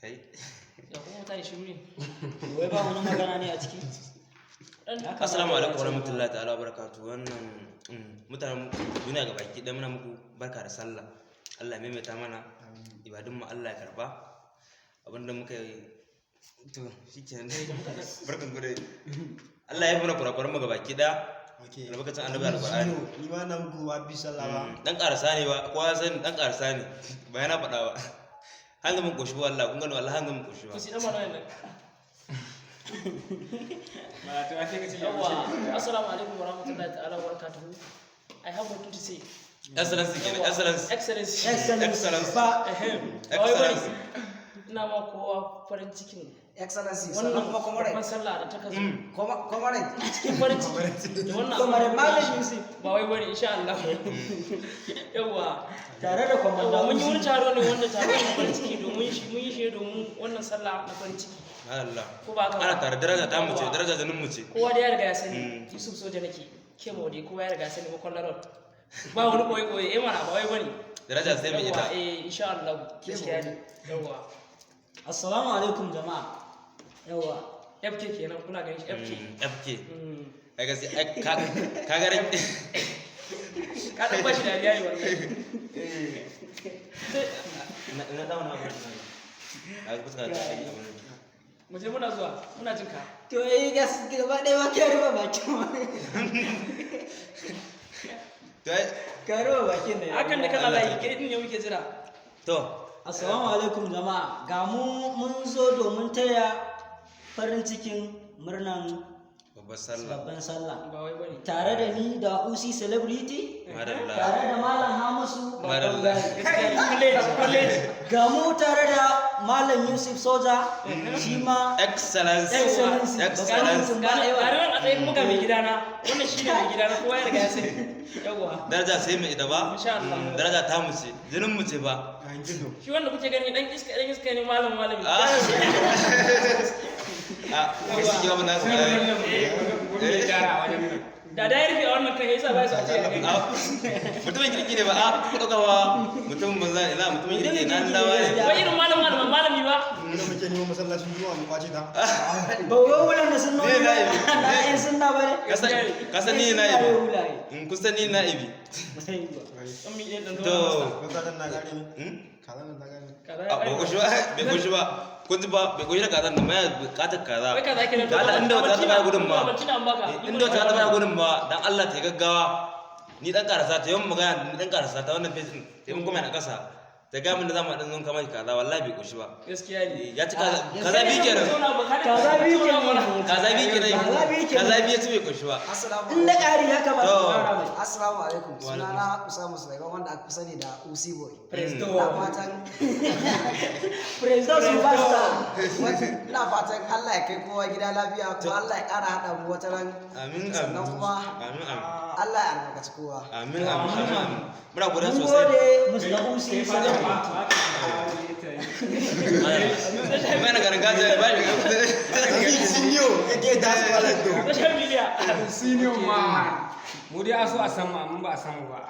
kai ya kuma mutane shiru ne wai ba wani magana ne a ciki. assalamu alaikum warahmatullahi ta'ala wabarakatuh. wannan mutanen duniya ga baki ɗaya muna muku barka da sallah. Allah ya maimaita mana ibadun mu, Allah ya karba abinda muka yi to shikenan barkan ku dai. Allah ya yi mana kurakuran mu ga baki ɗaya albarkacin annabi alqur'ani. ni ma nan ku wa bi sallah ba dan karasa ne ba, kowa ya sani dan karasa ne ba yana faɗa ba. Hanga mun koshi wallahi, kun gani wallahi hanga mun koshi ba. kusi dan mana ne ba to ake kace yawa assalamu alaikum warahmatullahi ta'ala wabarakatuh. I have what to say. Excellence kenan, excellence. Excellence ba Excellence. ina ma kowa farin cikin excellency wannan sannan kuma babban sallah da ta kazo comrade cikin farin ciki da wannan comrade Malam Yusuf ba wai bane insha Allah. Yawa tare da commander mun yi wani taro ne wanda taro ne farin ciki domin shi mun yi shi domin wannan sallah na farin ciki. Allah. Ko ba ka Ana tare daraja ta mu ce, daraja zanin mu ce. kowa da ya riga ya sani Yusuf soja nake ke mode kowa ya riga ya sani ba kwallon ba wani koyi koyi mana ba wai bane Daraja sai mu ita. insha Allah gaskiya ne. Yawa assalamu alaikum jama'a. yawa FK kenan kuna ganin shi FK. FK. Ai gasi ka ga rai. Ka dan bashi dariya ne wallahi. Na dawo na bar. A fuska ta yi abin. Mu je muna zuwa muna jin ka. to yi gas gaba ɗaya ba ka rufe bakin ma To ka rufe bakin da Hakan da kana layi kai din ne muke jira. to assalamu alaikum jama'a. ga mu mun zo domin taya farin cikin murnan babbar sallah. babban sallah Ba wai bane. tare da ni da Usi celebrity Madalla. tare da Malam Hamisu Madalla. Gaskiya college. ga mu tare da Malam Yusuf Soja shi ma Excellence. Excellence. Excellence. Ba yawa. Gari nan a tsaye kuma ga mai gidana wannan shi ne mai gidana kowa ya riga ya sani. Yawa. Daraja sai mu ita ba. Insha Allah. Daraja ta mu ce, jinin mu ce ba. an gido Shi wanda kuke gani dan iska ne malami. Kai shi ga mun nasu. wani jara wajen nan Da da ya rufe a wannan kai yasa ba su ce ya gani. Mutumin kirki ne ba a ɗaukawa mutumin banza ina mutumin kirki na dawa ne. Ba irin malami ba. mun da muke neman masallacin juma'a mu kwace ta ba wai wulan da sun nuna Ne na yi. na yan sunna ba ne Kasan ni na ibi. Kusan ni na ibi. An mi ɗan To. ko kazan na gane ni kazan na gane Kaza A bai kushi ba, bai kushi ba. Kun ji ba, bai kushi da kazan da mai bukatar kaza. Wai kaza kenan. Kaza inda wata ta baya gudun ma. Ban an baka. Inda wata ta baya gudun ma, dan Allah ta yi gaggawa. Ni dan karasa ta yawan magana, ni dan karasa ta wannan face din. Sai mun kuma na kasa. Ta ga mun da zamu dan zon kamar kaza, wallahi bai kushi ba. Gaskiya ne. Ya ci kaza bi kenan. kaza biyu kenan Kaza bi kenan. Kaza bi kenan. Kaza bi ya ci bai kushi ba. in da ƙari ya kamata To. su fara mai Assalamu alaikum. Sunana Usama Sulaiman wanda aka fi sani da Usi Boy. Presto. Ina fatan president su ba sa ina fatan Allah ya kai kowa gida lafiya kuma Allah ya ƙara haɗa mu wata ran. Amin amin. Sannan kuma Amin amin. Allah ya albarkaci kowa. Amin amin amin. Muna godiya mun sosai. gode musu da Usi celebrity Mai na garin gaza ba shi. sinyo yake da su walado Social media. senior ma mu dai aso a san mu amma ba a san mu ba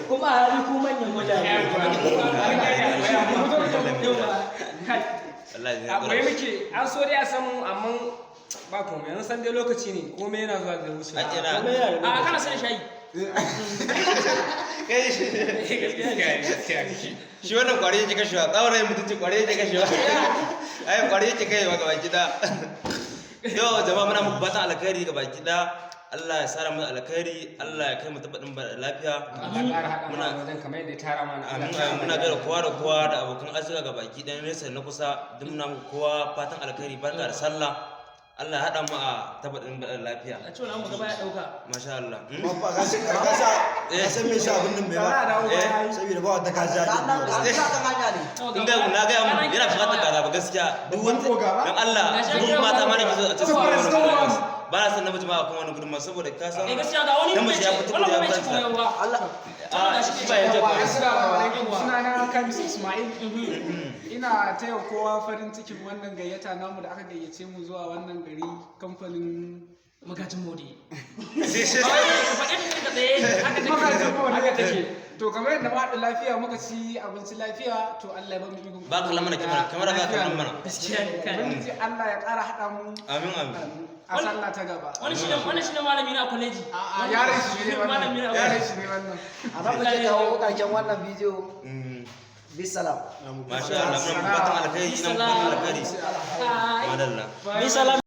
kuma a hali ku manyan mutane Wallahi ne. akwai muke an so dai a san mu amma ba komai an san dai lokaci ne komai yana zuwa da wuce Ai ina. kuma yana da A kana son shayi. Kai shi. Shi wannan kwari yake kashewa, tsawon mutunci kwari yake kashewa. Ai kwari yake kai wa gabaki da. Yau jama'a muna muku fatan alkhairi gabaki da. Allah ya sara mu da alkhairi, Allah ya kai mu tabbatin ba lafiya. Allah ƙara haɗa mana wajen kamar yadda ya tara mana Amin amin. Muna gaida kowa da kowa da abokan arziki gabaki ɗaya nesa da na kusa, duk muna muku kowa fatan alkhairi, barka da sallah. Allah ya haɗa mu a tabbatin ba lafiya. A cewa mu gaba ya dauka. Masha Allah. babba ka san me shi abin nan bai ba saboda ba wata kaza Ga nan ga nan kan hanya ne. In ga na ga mu yana bukatar kaza ba gaskiya. Duk wanda dan Allah mun mata ma nake so a cikin wannan. Ba na san namiji ma akan wani gudunma saboda ka san Gaskiya ga wani namiji ya fito da wannan ya mai cikin fanta. yawa. Allah A shi ba ya jaba. Assalamu alaikum sunana Kamis Ismail ina taya kowa farin cikin wannan gayyata namu da aka gayyace mu zuwa wannan gari kamfanin Magajin modi. Sai shi. Faɗin da tsaye haka take. magajin haka take to kamar yadda mu haɗu lafiya muka ci abinci lafiya to Allah ya ba mu ikon ba kallon mana kamar ba kallon mana gaskiya ne kai ubangiji Allah ya ƙara haɗa mu amin amin a sallah ta gaba wannan shine malami na kwaleji a yaran shi ne wannan yaran shi ne wannan a nan muke kawo ƙarshen wannan bidiyo bisalam masha Allah muna fatan alkhairi ina fatan alkhairi madalla Bisalam.